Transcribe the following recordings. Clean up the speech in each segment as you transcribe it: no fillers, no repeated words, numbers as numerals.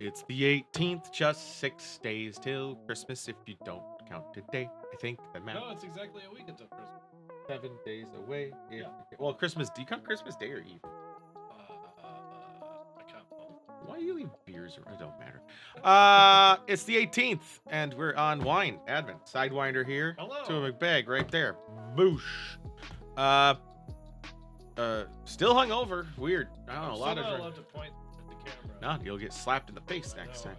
It's the 18th, just 6 days till Christmas if you don't count today. I think that matters. No, it's exactly a week until Christmas. 7 days away. Yeah. Well, Christmas. Do you count Christmas Day or Eve? I count both. Why do you leave beers around? It don't matter. It's the 18th, and we're on Wine Advent. Sidewinder here. Hello. To a McBag right there. Boosh. Still hungover. Weird. I don't know. I'm A lot still of. not allowed to point at the camera. No, you'll get slapped in the face I next know,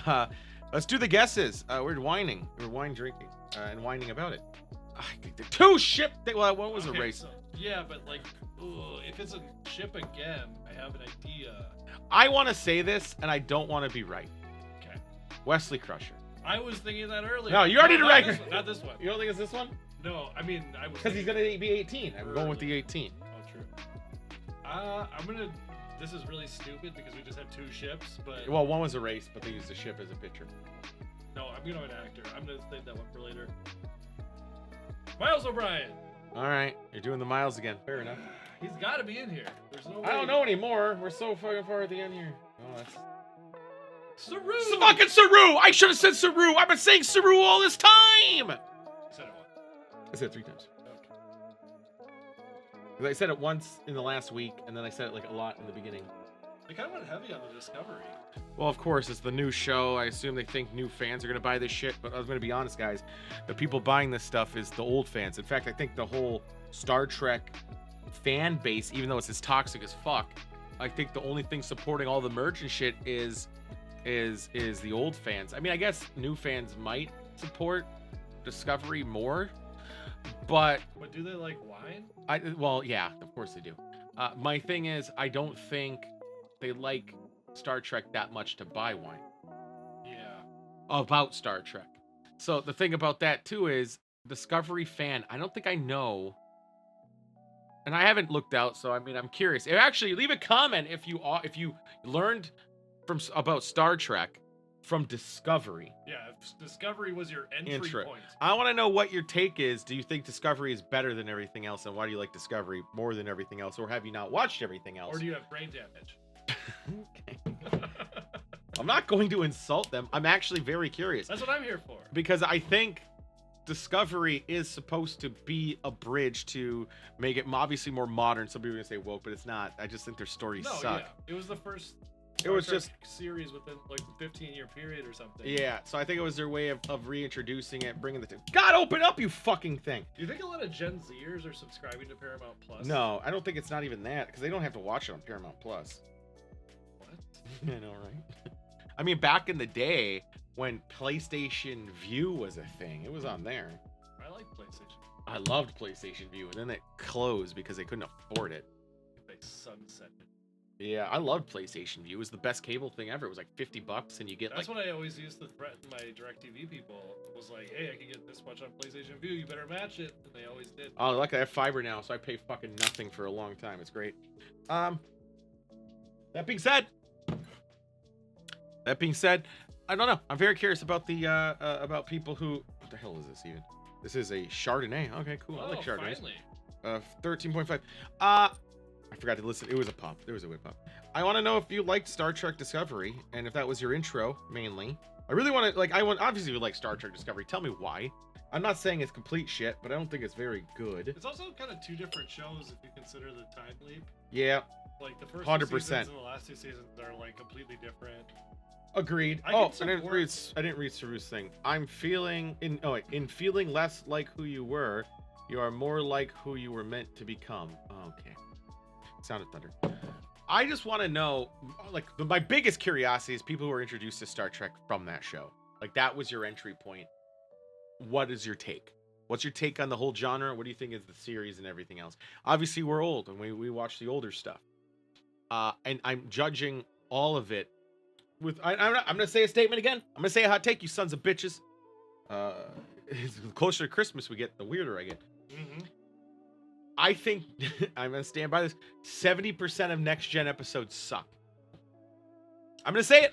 time. Let's do the guesses. We're whining. We're wine drinking and whining about it. The two ship. Well, what was a Okay, race? so- yeah, but like, if it's a ship again, I have an idea. I want to say this, and I don't want to be right. Okay. Wesley Crusher. I was thinking that earlier. No, you already did not right. this one, not this one. You don't think it's this one? No, I mean, I was. Because he's thinking- gonna be 18. I'm going with the 18. Oh, true. I'm gonna. This is really stupid because we just had two ships, but Well, one was a race, but they used a ship as a picture. no, I'm gonna an actor. I'm gonna save that one for later. Miles O'Brien. All right, you're doing the miles again. Fair enough. He's got to be in here. There's no way. I don't know anymore. We're so fucking far at the end here. Oh, that's Saru. it's fucking Saru. I should have said Saru. I've been saying Saru all this time. You said it once. I said it 3 times. Okay. 'Cause I said it once in the last week, and then I said it like a lot in the beginning. They kind of went heavy on the Discovery. Well, of course, it's the new show. I assume they think new fans are going to buy this shit. But I was going to be honest, guys. The people buying this stuff is the old fans. In fact, I think the whole Star Trek fan base, even though it's as toxic as fuck, I think the only thing supporting all the merch and shit is the old fans. I mean, I guess new fans might support Discovery more, but But do they like wine? well, yeah, of course they do. My thing is, I don't think they like Star Trek that much to buy wine Yeah. about Star Trek. So the thing about that too is Discovery fan. I don't think I know, and I haven't looked out. So I mean, I'm curious. Actually, leave a comment if you learned about Star Trek from Discovery. Yeah. If Discovery was your entry Intro. point. I want to know what your take is. Do you think Discovery is better than everything else, and why do you like Discovery more than everything else, or have you not watched everything else? Or do you have brain damage? Okay. I'm not going to insult them. I'm actually very curious That's what I'm here for. because I think Discovery is supposed to be a bridge to make it obviously more modern. Some people are gonna say woke, but it's not. I just think their stories No, suck. yeah. It was the first. It was Star just- Trek series within like a 15-year period or something. Yeah, so I think it was their way of reintroducing it, bringing the. God, open up, you fucking thing! Do you think a lot of Gen Zers are subscribing to Paramount Plus? No, I don't think it's not even that because they don't have to watch it on Paramount Plus. What? I know, right? I mean, back in the day when PlayStation View was a thing, it was on there. I like PlayStation. I loved PlayStation View, and then it closed because they couldn't afford it. They sunsetted. Yeah, I loved PlayStation View. It was the best cable thing ever. It was like $50, and you get That's like. what I always used to threaten my DirecTV people. Was like, hey, I can get this much on PlayStation View. You better match it, and they always did. Oh, like I have fiber now, so I pay fucking nothing for a long time. It's great. That being said, I don't know. I'm very curious about the about people who. What the hell is this even? This is a Chardonnay. Okay, cool. I like Chardonnays. Finally. 13.5. I forgot to listen. It was a pop. There was a whip pop. I want to know if you liked Star Trek Discovery and if that was your intro mainly. I really want to obviously you like Star Trek Discovery. Tell me why. I'm not saying it's complete shit, but I don't think it's very good. It's also kind of two different shows if you consider the time leap. Yeah, Like the first 100%. 2 seasons and the last 2 seasons are like completely different. agreed. I Oh, can I didn't support- read Saru's thing. I'm feeling in feeling less like who you were, you are more like who you were meant to become. Okay. Sound of Thunder. I just want to know, like, my biggest curiosity is people who are introduced to Star Trek from that show. Like, that was your entry point. What is your take? What's your take on the whole genre? What do you think is the series and everything else? Obviously, we're old and we watch the older stuff. And I'm judging all of it with. I'm going to say a statement again. I'm going to say a hot take, you sons of bitches. The closer to Christmas we get, the weirder I get. Mm-hmm. I think I'm gonna stand by this. 70% of next gen episodes suck. I'm gonna say it,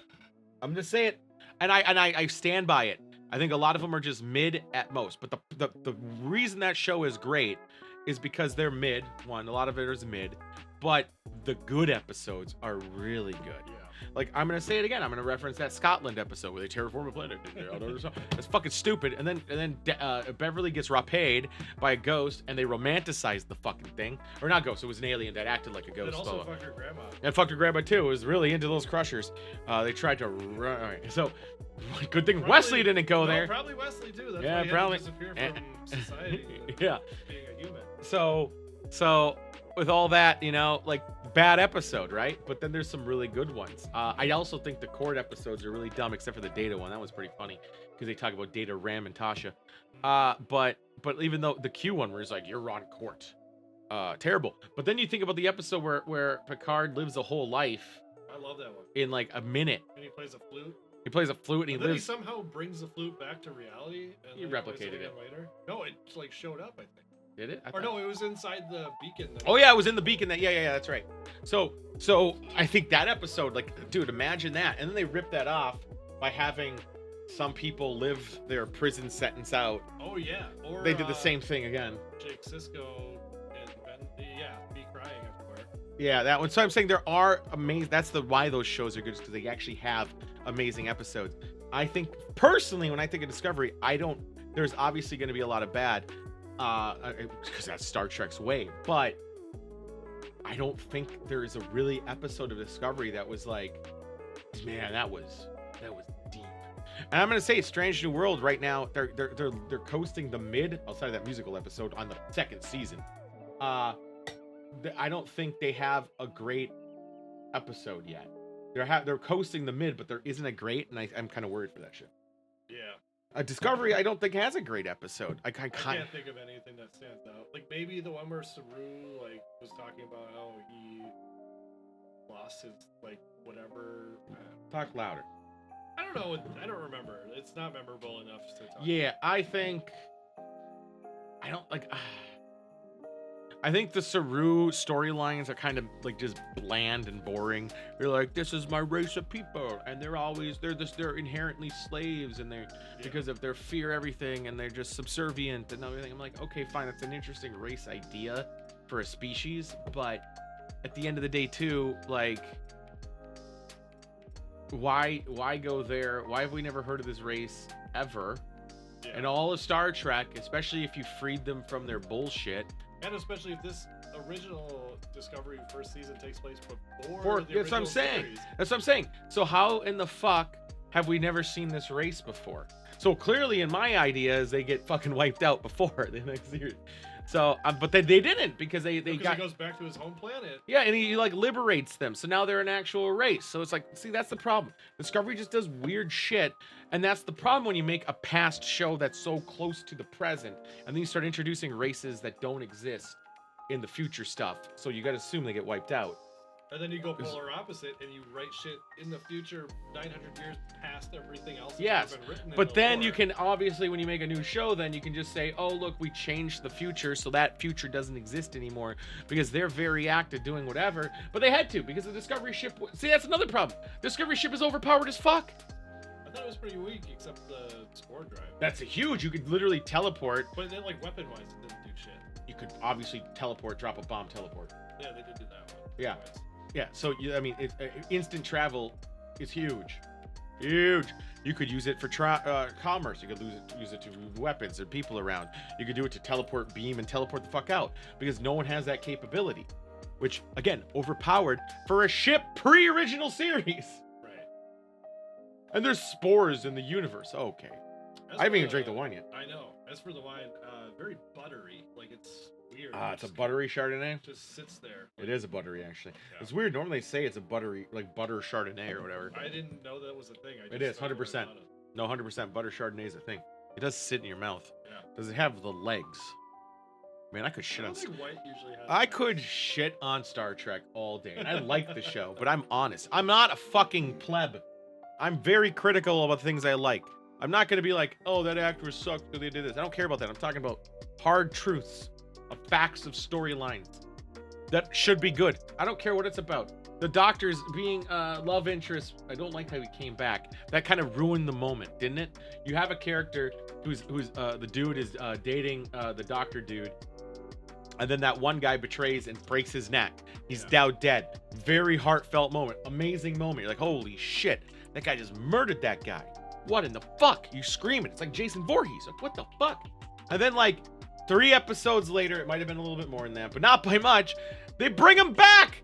and I stand by it. I think a lot of them are just mid at most. But the reason that show is great is because they're mid. One, a lot of it is mid, but the good episodes are really good. Yeah. Like, I'm gonna say it again. I'm gonna reference that Scotland episode where they terraform a planet. That's fucking stupid. And then Beverly gets raped by a ghost, and they romanticize the fucking thing. Or not ghost. It was an alien that acted like a Then ghost. also fuck her grandma. And fucked her grandma too. It was really into those crushers. They tried to run. All right. So, good thing Wesley didn't go No, there. Probably Wesley too. That's Yeah, why he probably. had to disappear from society. Yeah. Being a human. So with all that, you know, like, bad episode, right? But then there's some really good ones. I also think the Court episodes are really dumb, except for the Data one. That was pretty funny because they talk about Data, Ram, and Tasha. But even though the Q one where he's like, you're on court, terrible. But then you think about the episode where Picard lives a whole life I love that one. in like a minute. And he plays a flute. He plays a flute and he And then he lives. somehow brings the flute back to reality. And He then plays replicated again it. later. No, it like showed up, I think. Did it? I Or thought- no, it was inside the beacon. Oh yeah, it was in the beacon. That yeah, that's right. So I think that episode, like, dude, imagine that. And then they ripped that off by having some people live their prison sentence out. Oh yeah. Or They did the same thing again. Jake Sisko and Ben. Yeah, be crying everywhere. Yeah, that one. So I'm saying there are amazing. That's why those shows are good, because they actually have amazing episodes. I think personally, when I think of Discovery, there's obviously going to be a lot of bad, because that's Star Trek's way. But I don't think there is a really episode of Discovery that was like, man, that was deep. And I'm gonna say Strange New World right now. They're coasting the mid outside of that musical episode on the second season. I don't think they have a great episode yet. They're coasting the mid, but there isn't a great, and I'm kind of worried for that shit. Yeah. Discovery, I don't think has a great episode. I I can't think of anything that stands out. Like maybe the one where Saru like was talking about how he lost his like whatever. talk louder. I don't know. I don't remember. It's not memorable enough to talk. Yeah, I think I think the Saru storylines are kind of like just bland and boring. They're like, this is my race of people, and they're inherently slaves, and because of their fear everything, and they're just subservient and everything. I'm like, okay, fine, that's an interesting race idea for a species, but at the end of the day too, like, why go there? Why have we never heard of this race ever? Yeah. And all of Star Trek, especially if you freed them from their bullshit. And especially if this original Discovery first season takes place before the That's what I'm original saying. series. That's what I'm saying. So how in the fuck have we never seen this race before? So clearly, in my idea, is they get fucking wiped out before the next series. So, but they didn't, because they Because got. he goes back to his home planet. Yeah, and he like liberates them. So now they're an actual race. So it's like, see, that's the problem. Discovery just does weird shit. And that's the problem when you make a past show that's so close to the present. And then you start introducing races that don't exist in the future stuff. So you got to assume they get wiped out. And then you go polar opposite and you write shit in the future 900 years past everything else that's Yes, ever been written in but the then lore. you can obviously, when you make a new show, then you can just say, oh, look, we changed the future, so that future doesn't exist anymore, because they're very active doing whatever. But they had to, because the Discovery ship. See, that's another problem. Discovery ship is overpowered as fuck. I thought it was pretty weak, except the spore drive. That's huge. You could literally teleport. But then, like, weapon-wise, it didn't do shit. You could obviously teleport, drop a bomb, teleport. Yeah, they did do that one. Yeah. Twice. Yeah, so I mean, instant travel is huge. Huge. You could use it for commerce. You could use it to move weapons and people around. You could do it to teleport, beam, and teleport the fuck out, because no one has that capability. Which, again, overpowered for a ship pre-original series. Right. And there's spores in the universe. Okay. As I haven't for even drank the wine yet. I know. As for the wine, very buttery. Like, it's weird. It's a buttery Chardonnay. Just sits there. It is a buttery, actually. Yeah. It's weird. Normally they say it's a buttery, like butter Chardonnay or whatever. I didn't know that was a thing. It is, 100%. No, 100% butter Chardonnay is a thing. It does sit in your mouth. Yeah. Does it have the legs? Man, I could shit on. White usually has I could shit on Star Trek all day, and I like the show, but I'm honest. I'm not a fucking pleb. I'm very critical about things I like. I'm not going to be like, oh, that actor sucked because they did this. I don't care about that. I'm talking about hard truths, of facts of storylines that should be good. I don't care what it's about. The Doctor's being love interest, I don't like how he came back. That kind of ruined the moment, didn't it? You have a character who's the dude is dating the Doctor dude, And then that one guy betrays and breaks his neck. He's Yeah. now dead. Very heartfelt moment. Amazing moment. You're like, holy shit. That guy just murdered that guy. What in the fuck? You screaming. It's like Jason Voorhees. Like, what the fuck? And then like 3 episodes later, it might have been a little bit more than that, but not by much. They bring him back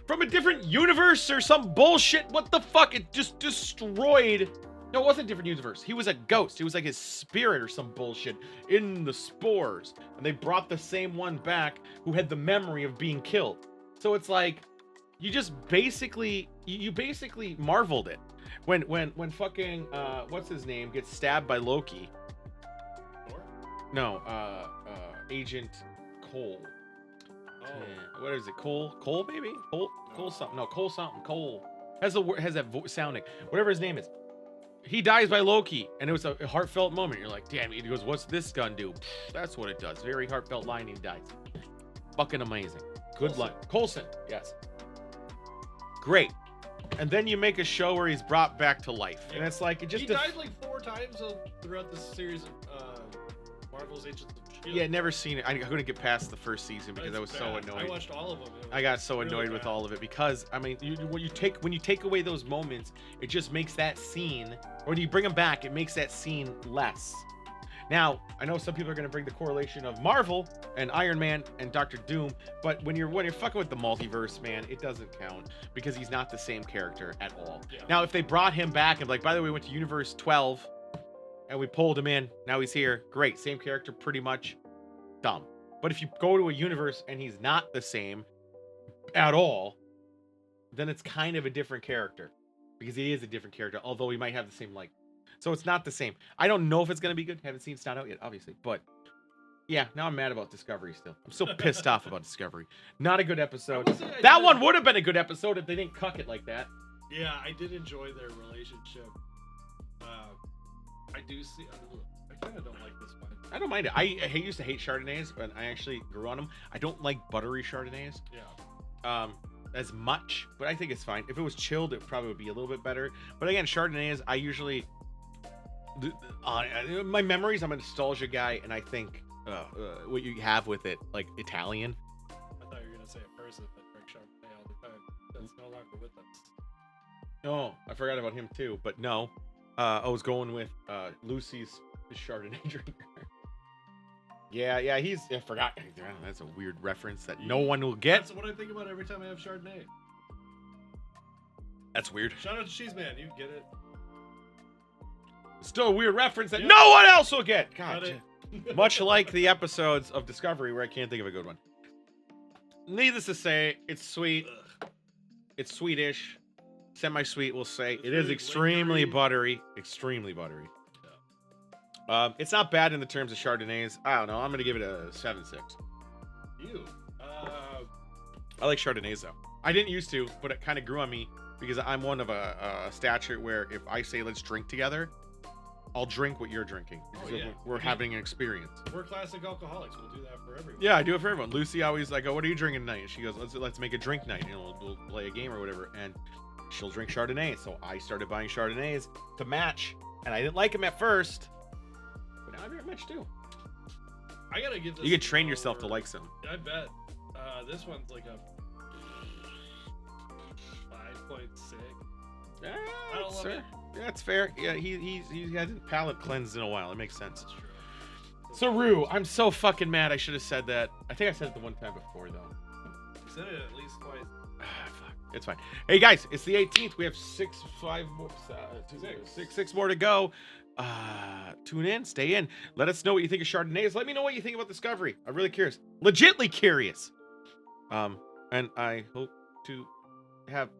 from a different universe or some bullshit. What the fuck? It just destroyed. No, it wasn't a different universe. He was a ghost. He was like his spirit or some bullshit in the spores. And they brought the same one back who had the memory of being killed. So it's like, you just basically, you basically marveled it. When fucking, what's his name, gets stabbed by Loki. Thor? No, Agent Cole. Oh. Yeah, what is it? Cole maybe? Cole something. No, Cole something. Cole has that sounding. Whatever his name is. He dies by Loki, and it was a heartfelt moment. You're like, damn. He goes, "What's this gun do?" That's what it does. Very heartfelt line. And he dies. Fucking amazing. Good Coulson. luck, Coulson. Yes. Great. And then you make a show where he's brought back to life, and it's like it just. He died like 4 times throughout this series of Marvel's Agents of S.H.I.E.L.D. Yeah, never seen it. I couldn't get past the first season because It's I was so bad. annoyed. I watched all of them. It I got was so really annoyed with bad. all of it because I mean, when you take away those moments, it just makes that scene, or when you bring them back, it makes that scene less. Now, I know some people are going to bring the correlation of Marvel and Iron Man and Doctor Doom, but when you're fucking with the multiverse, man, it doesn't count because he's not the same character at all. Yeah. Now, if they brought him back and like, by the way, we went to Universe 12 and we pulled him in, now he's here, great, same character, pretty much. Dumb. But if you go to a universe and he's not the same at all, then it's kind of a different character because he is a different character, although he might have the same like. So it's not the same. I don't know if it's gonna be good. Haven't seen it's not out yet, obviously. But yeah, now I'm mad about Discovery still. I'm still pissed off about Discovery. Not a good episode. I will say I That did- one would have been a good episode if they didn't cuck it like that. Yeah, I did enjoy their relationship. I do see. I kind of don't like this one. I don't mind it. I used to hate Chardonnays, but I actually grew on them. I don't like buttery Chardonnays. Yeah. As much, but I think it's fine. If it was chilled, it probably would be a little bit better. But again, Chardonnays, I usually, my memories, I'm a nostalgia guy, and I think what you have with it, like Italian. I thought you were gonna say a person that drinks Chardonnay all the time. That's no longer with us. Oh, I forgot about him too, but no. I was going with Lucy's Chardonnay drinker. Yeah, I forgot. That's a weird reference that no one will get. That's what I think about every time I have Chardonnay. That's weird. Shout out to Cheese Man, you get it. Still a weird reference that Yeah. no one else will get. God, Got it. much like the episodes of Discovery where I can't think of a good one. Needless to say, it's sweet. Ugh. It's sweetish. Semi-sweet, we'll say. It's It is very extremely lingerie. buttery. Extremely buttery. It's not bad in the terms of Chardonnays. I don't know. I'm going to give it a 7.6. You. I like Chardonnays, though. I didn't used to, but it kind of grew on me because I'm one of a stature where if I say let's drink together, I'll drink what you're drinking. Oh, Because yeah. we're having an experience. We're classic alcoholics. We'll do that for everyone. Yeah, I do it for everyone. Lucy always like, "Oh, what are you drinking tonight?" And she goes, "Let's make a drink night. You know, we'll play a game or whatever." And she'll drink Chardonnay. So I started buying Chardonnays to match, and I didn't like them at first, but now I very much do. I gotta give this. You can train yourself to over- like some. I bet. This one's like a 5.6. Yeah, I don't love it. that's fair. Yeah, he hasn't palate cleansed in a while. It makes sense. That's true. Saru, I'm so fucking mad. I should have said that. I think I said it the one time before though. You said it at least twice. Fuck. It's fine. Hey guys, it's the 18th. We have six more to go. Tune in, stay in. Let us know what you think of Chardonnays. Let me know what you think about Discovery. I'm really curious. Legitly curious. And I hope to have